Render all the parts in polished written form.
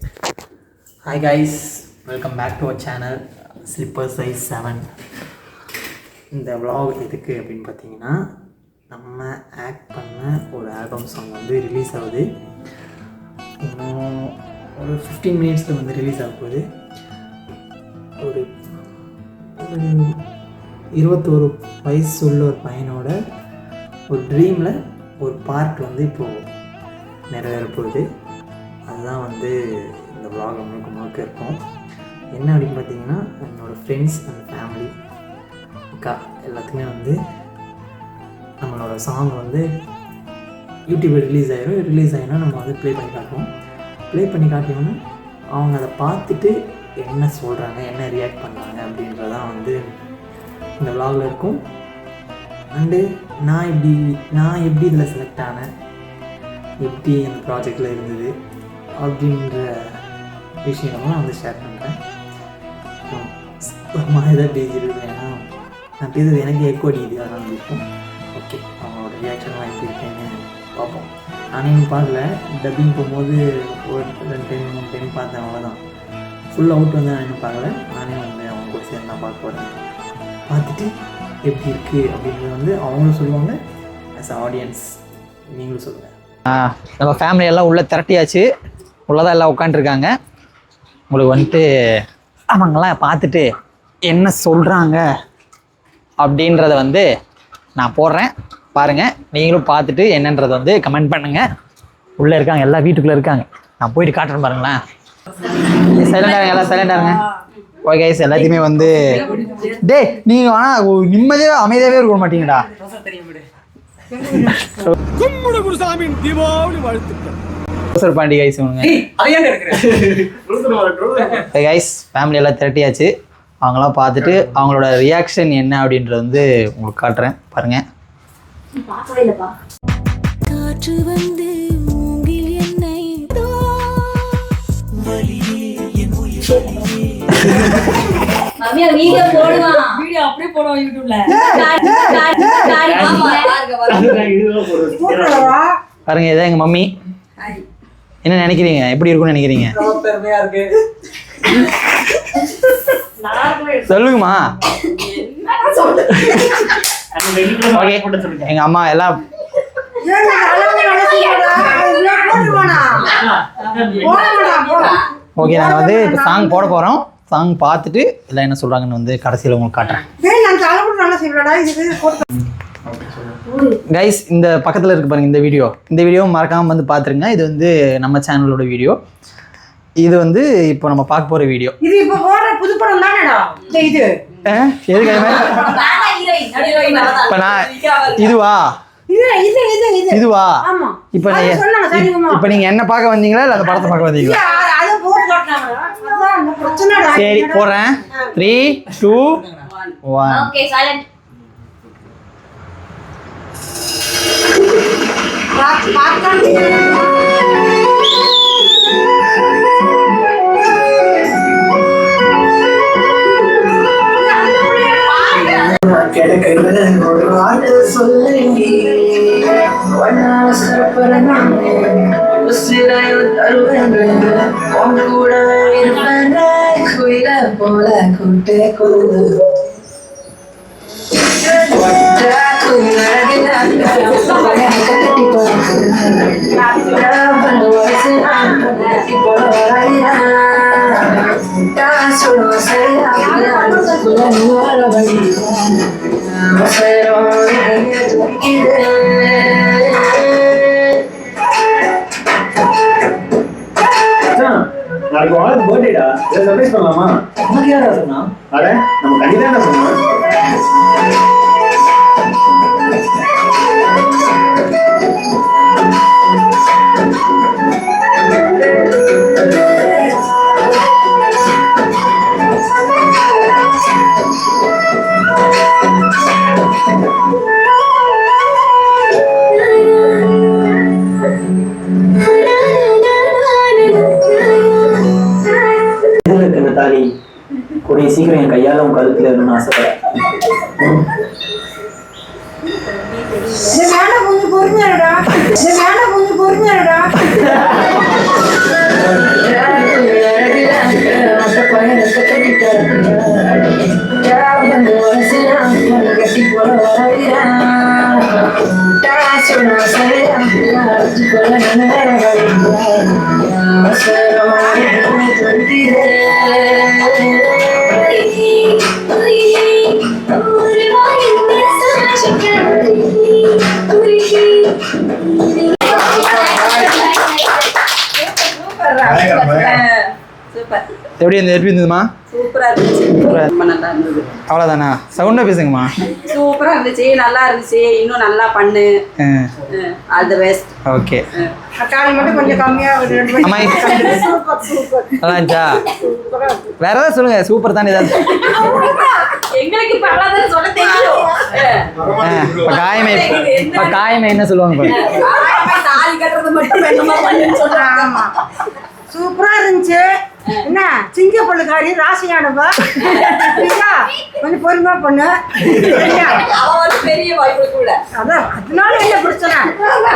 Hi guys, welcome back to our channel Slipper Size 7. இந்த vlog எதுக்கு அப்படின்னு பார்த்தீங்கன்னா, நம்ம ஆக்ட் பண்ண ஒரு ஆல்பம் சாங் வந்து ரிலீஸ் ஆகுது. இன்னும் ஒரு 15 மினிட்ஸில் வந்து ரிலீஸ் ஆக போகுது. ஒரு 21 வயசு உள்ள ஒரு பையனோட ஒரு ட்ரீமில் ஒரு பார்ட் வந்து இப்போது நிறைவேற போகுது. அதுதான் வந்து இந்த vlog முழுக்க இருக்கும். என்ன அப்படின்னு பார்த்தீங்கன்னா, என்னோடய ஃப்ரெண்ட்ஸ் அண்ட் ஃபேமிலி அக்கா எல்லாத்துக்குமே வந்து நம்மளோட சாங் வந்து யூடியூப்பில் ரிலீஸ் ஆகிடும். நம்ம வந்து ப்ளே பண்ணி காட்டுவோம். ப்ளே பண்ணி காட்டினோன்னா அவங்க அதை பார்த்துட்டு என்ன சொல்கிறாங்க, என்ன ரியாக்ட் பண்ணுறாங்க அப்படின்றதான் வந்து இந்த vlogல இருக்கும். அண்டு நான் எப்படி இதில் செலக்ட் ஆனேன், எப்படி அந்த ப்ராஜெக்டில் இருந்தது அப்படின்ற விஷயம்லாம் வந்து ஷேர் பண்ணுறேன். ஒரு மாதிரி தான் பேசிடுது, ஏன்னா நான் பேசுறது எனக்கு எக்கோ அடிக்குது, அதெல்லாம் இருக்கும். ஓகே, அவங்களோட ரியாக்ஷன்லாம் எப்படி இருக்குன்னு பார்ப்போம். நானே பார்க்கல, டப்பிங் போகும்போது ஒரு 2 டைம் பார்த்தேன், அவ்வளோதான். ஃபுல் அவுட் வந்து நான் இன்னும் பார்க்கல. நானே வந்து அவங்க கூட சேர்ந்து நான் பார்க்க போகிறேன். பார்த்துட்டு எப்படி இருக்குது அப்படின்றது வந்து அவங்களும் சொல்லுவாங்க, ஆஸ் ஆடியன்ஸ் நீங்களும் சொல்லுங்கள். நம்ம ஃபேமிலி எல்லாம் உள்ளே திரட்டியாச்சு, உள்ளதான் எல்லாம் உட்காந்துருக்காங்க. உங்களுக்கு வந்துட்டு அவங்கெல்லாம் பார்த்துட்டு என்ன சொல்கிறாங்க அப்படின்றத வந்து நான் போடுறேன், பாருங்கள். நீங்களும் பார்த்துட்டு என்னன்றதை வந்து கமெண்ட் பண்ணுங்கள். உள்ளே இருக்காங்க, எல்லாம் வீட்டுக்குள்ளே இருக்காங்க. நான் போயிட்டு காட்டுறேன் பாருங்களேன். சைலண்டாக எல்லாம் சைலண்டாக. ஓகே கைஸ், எல்லாத்தையுமே வந்து நீங்கள் ஆனால் நிம்மதியாக அமைதியாகவே இருக்க மாட்டீங்கடா. பாண்டி கைஸ், கைஸ் ஃபேமிலி எல்லாம் திரட்டியாச்சு. அவங்களாம் பார்த்துட்டு அவங்களோட ரியாக்ஷன் என்ன அப்படின்றது வந்து உங்களுக்கு காட்டுறேன், பாருங்க. பாருங்க, இதான் எங்க மம்மி. என்ன நினைக்கிறீங்க, எப்படி இருக்கும்னு நினைக்கிறீங்க? சொல்லுங்கம்மா. ஓகே, எங்க அம்மா எல்லாம் ஓகே. நாங்கள் வந்து இப்போ சாங் போட போகிறோம். சாங் பார்த்துட்டு எல்லாம் என்ன சொல்கிறாங்கன்னு வந்து கடைசியில் உங்களுக்கு காட்டுறேன். கைஸ், இந்த பக்கத்தில் இருக்கு பாருங்க, இந்த வீடியோ மறக்காமல் வந்து பார்த்துருங்க. இது வந்து நம்ம சேனலோட வீடியோ. இது வந்து இப்போ நம்ம பார்க்க போகிற வீடியோ. இது இப்போ போடுற புது படம் தானேடா இது. எதுக்கு இப்போ நான் இதுவா இப்போ நீங்கள் என்ன பார்க்க வந்தீங்களா இல்லை அந்த படத்தை பார்க்க வந்தீங்களா? சரி, போடுறேன். 3, 2, 1. Okay, silent. போல கூட்டே கொடு நாளைக்கு வாழ்க்கை பர்த்டேடா, இதை சர்ப்ரைஸ் பண்ணலாமா? உனக்கு யாரா சொன்னா? அட, நம்ம கண்டிப்பா சொன்னோம். கூடிய சீக்கிரம் என் கையால உன் கழுத்துல இருக்கணும்னு ஆசைப்படுறேன். பொறுமையாடா சூப்பர் எப்படி இருந்ததுமா? சூப்பரா இருந்துச்சு. ரொம்ப நல்லா இருந்தது. அவ்வளோதானா? சவுண்டாக பேசுங்கம்மா. சூப்பரா இருந்துச்சு, நல்லா இருந்துச்சு. இன்னும் நல்லா பண்ணு. All the best. ஓகே. காலை மட்டும் கொஞ்சம் கம்மியா ஒரு 2 மணி. அம்மா சூப்பர் சூப்பர். நல்லா இருந்துச்சா? வேற ஏதாவது சொல்லுங்க. சூப்பர் தானே ஏதாவது. எங்களுக்கு இப்ப அவ்வளவுதான் சொல்ல தெரியும். இப்போ காயமே என்ன சொல்லுவாங்க பாருங்க. தாலி கட்டுறது மட்டும் என்னமா பண்ணுன்னு சொல்றாங்க. ஆமா சூப்பரா இருந்துச்சு. என்ன சிங்க பள்ளுக்காரி ராசியானவா கொஞ்சம் பொறுமையா பண்ணு. அவ ஒரு பெரிய வாய்ப்பு கூட. அதான் அதனால என்ன பிரச்சனை?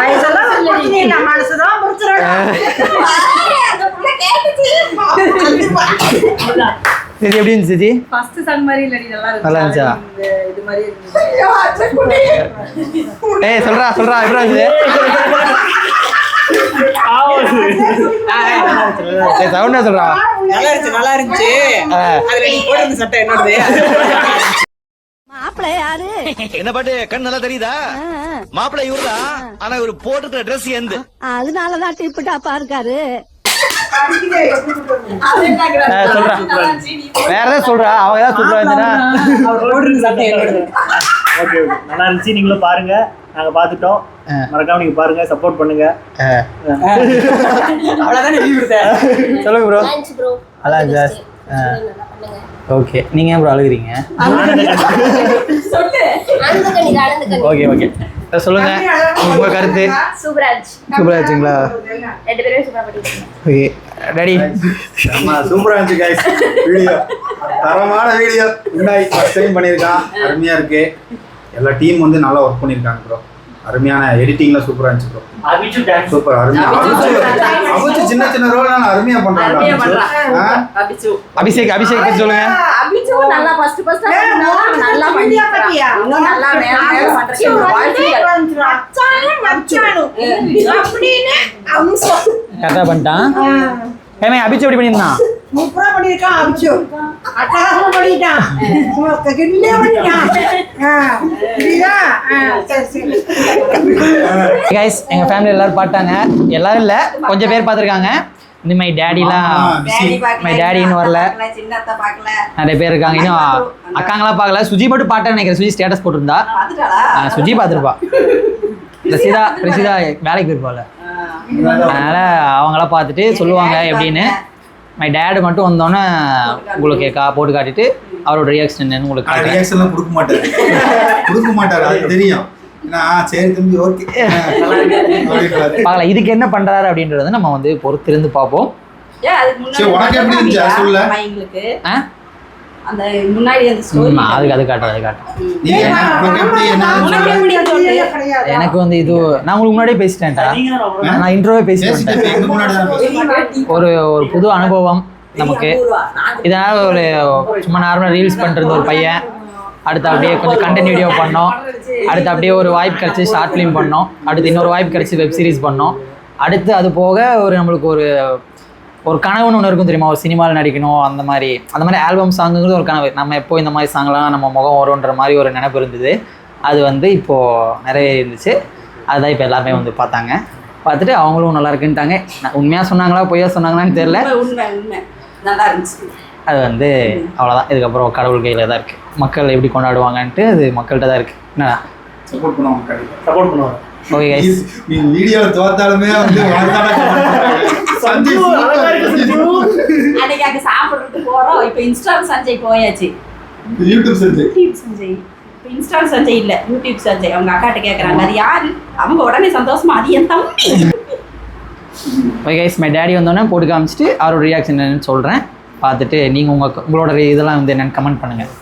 வயசெல்லாம் ஒரு பிரச்சனை இல்லை, மனசுதான் பிரச்சனை. அந்த புள்ள கேட்டுச்சு. சரி எப்படி இருந்துச்சு ஜி? ஃபர்ஸ்ட் சன் மாதிரி இல்லடி, நல்லா இருந்துச்சு. நல்லா இருந்துச்சா? இது மாதிரி இருந்துச்சு. ஏய் சொல்றா எப்படி இருந்துச்சு? சவுண்டா சொல்றா. நல்லா இருந்துச்சு. அதுல நீ போட்டிருந்த சட்டை என்னோடது? மாப்பிள்ளை யாரு? என்ன பாட்டு கண் நல்லா தெரியுதா? மாப்பிள்ளை இவருதா, ஆனா இவரு போட்டுக்கிற ட்ரெஸ் எந்த அதனாலதான் டிப்பு டாப்பா இருக்காரு. சொல்றா வேற ஏதாவது சொல்றா. அவ ஏதாவது சொல்றா இருந்துன்னா அவர் போட்டிருந்த சட்டை என்னோடது. ஓகே நல்லா இருந்துச்சு. நீங்களும் பாருங்க, நாங்க பாத்துட்டோம். மறக்காம நீங்க பாருங்க, சப்போர்ட் பண்ணுங்க. அவ்வளவுதான் எழுதி கொடுத்தேன். சொல்லுங்க ப்ரோ. ப்ரோ நல்லா இருந்துச்சா? ஓகே. நீங்க ஏன் ப்ரோ அழுகுறீங்க? ஓகே சொல்லுங்க உங்க கருத்து. சூப்பரா சூப்பரா இருந்துச்சுங்களா? 2 பேரும் சூப்பரா பண்ணிருக்கீங்க. Okay daddy. சூப்பரா இருந்துச்சு கைஸ். வீடியோ தரமான வீடியோ. முன்னாடி ஃபர்ஸ்ட் டைம் பண்ணியிருக்கான். அருமையா இருக்கு. எல்லா டீம் வந்து நல்லா ஒர்க் பண்ணியிருக்காங்க ப்ரோ. அருமையான எடிட்டிங்ல சூப்பரா இருந்துச்சு ப்ரோ. சூப்பர் அருமையா. அபிச்சு சின்ன ரோல் அருமையா பண்றாங்க. அபிஷேக் பத்தி சொல்லுங்க. அபிச்சு நல்லா ஃபர்ஸ்ட் நல்லா பண்ணிருக்கான். இன்னும் நல்லா மேல பண்றதுக்கு அப்படின்னு அம்சம் கரெக்டா பண்ணிட்டான். ஏமே அபிச்சு எப்படி பண்ணியிருந்தான்? சூப்பரா பண்ணிருக்கான். அபிச்சு அட்டகாசமா பண்ணிட்டான். கிண்டே பண்ணிட்டான். சரி கைஸ் எங்க ஃபேமிலி எல்லாரும் பார்த்தாங்க. எல்லாரும் இல்ல கொஞ்சம் பேர் பார்த்துருக்காங்க. இந்த மை டேடிலாம் மை டேடி இன்னும் வரல. சின்னத்த பார்க்கல. நிறைய பேர் இருக்காங்க. இன்னும் அக்காங்களாம் பார்க்கல. சுஜி மட்டும் பாட்டேன்னு நினைக்கிறேன். சுஜி ஸ்டேட்டஸ் போட்டிருந்தா. சுஜி பார்த்துருப்பா. பிரசிதா வேலைக்கு போயிருப்பாள். அதனால அவங்களாம் பார்த்துட்டு சொல்லுவாங்க எப்படின்னு. மை டேடு மட்டும் வந்தோன்னே உங்களுக்கு போட்டு காட்டிட்டு அவரோட ரியாக்ஷன் என்னன்னு உங்களுக்கு ரியாக்ஷன்லாம் கொடுக்க மாட்டாரு அது தெரியும். சரி தம்பி ஓகே பார்க்கலாம். இதுக்கு என்ன பண்றாரு அப்படின்றது நம்ம வந்து பொறுத்திருந்து பார்ப்போம். உனக்கு எப்படி இருந்துச்சு சொல்ல? எங்களுக்கு அந்த முன்னாடி அந்த ஸ்டோரி அது காட்டுறேன். எனக்கு வந்து இது நான் உங்களுக்கு முன்னாடியே பேசிட்டேன்டா. நான் இன்ட்ரோவே பேசிட்டேன். ஒரு புது அனுபவம் நமக்கு. இதனால ஒரு சும்மா நார்மலாக ரீல்ஸ் பண்ணுறது ஒரு பையன். அடுத்து அப்படியே கொஞ்சம் கண்டென்ட் வீடியோ பண்ணோம். அடுத்து அப்படியே ஒரு வாய்ப்பு கிடச்சி ஷார்ட் ஃபிலிம் பண்ணோம். அடுத்து இன்னொரு வாய்ப்பு கிடச்சி வெப் சீரிஸ் பண்ணோம். அடுத்து அது போக நம்மளுக்கு ஒரு கனவுன்னு ஒன்று இருக்கும் தெரியுமா? ஒரு சினிமாவில் நடிக்கணும். அந்த மாதிரி ஆல்பம் சாங்குங்கிறது ஒரு கனவு. நம்ம எப்போ இந்த மாதிரி சாங்லாம் நம்ம முகம் வரும்ன்ற மாதிரி ஒரு நினைப்பு இருந்தது. அது வந்து இப்போது நிறைய இருந்துச்சு. அதுதான் இப்போ எல்லாருமே வந்து பார்த்துட்டு அவங்களும் நல்லா இருக்குன்ட்டாங்க. உண்மையாக சொன்னாங்களா பொய்யா சொன்னாங்களான்னு தெரியல. உண்மை நல்லா இருந்துச்சு. அது வந்து அவ்வளோதான். இதுக்கப்புறம் கடவுள் கையில் தான் இருக்குது. மக்கள் எப்படி கொண்டாடுவாங்கன்ட்டு அது மக்கள்கிட்ட தான் இருக்குது. என்னடா சப்போர்ட் பண்ணுவாங்க. Okay guys. நீ வீடியோல தோத்தாலுமே வந்து அன்னைக்கு அங்க சாப்பிடுறதுக்கு போறோம். இப்போ இன்ஸ்டால் சஞ்சய் போயாச்சு. யூடியூப் சஞ்சய் இப்போ இன்ஸ்டால் சஞ்சய் இல்ல, யூடியூப் சஞ்சய். அவங்க அக்காட்ட கேக்குறாங்க அது யாரு. அவங்க உடனே சந்தோஷமா அது என் தம்பி. ஓகே கைஸ், மை டேடி வந்தோடனே போட்டு காமிச்சிட்டு அவரோட ரியாக்ஷன் என்னன்னு சொல்கிறேன். பார்த்துட்டு நீங்கள் உங்களோட இதெல்லாம் வந்து என்னென்னு கமெண்ட் பண்ணுங்கள்.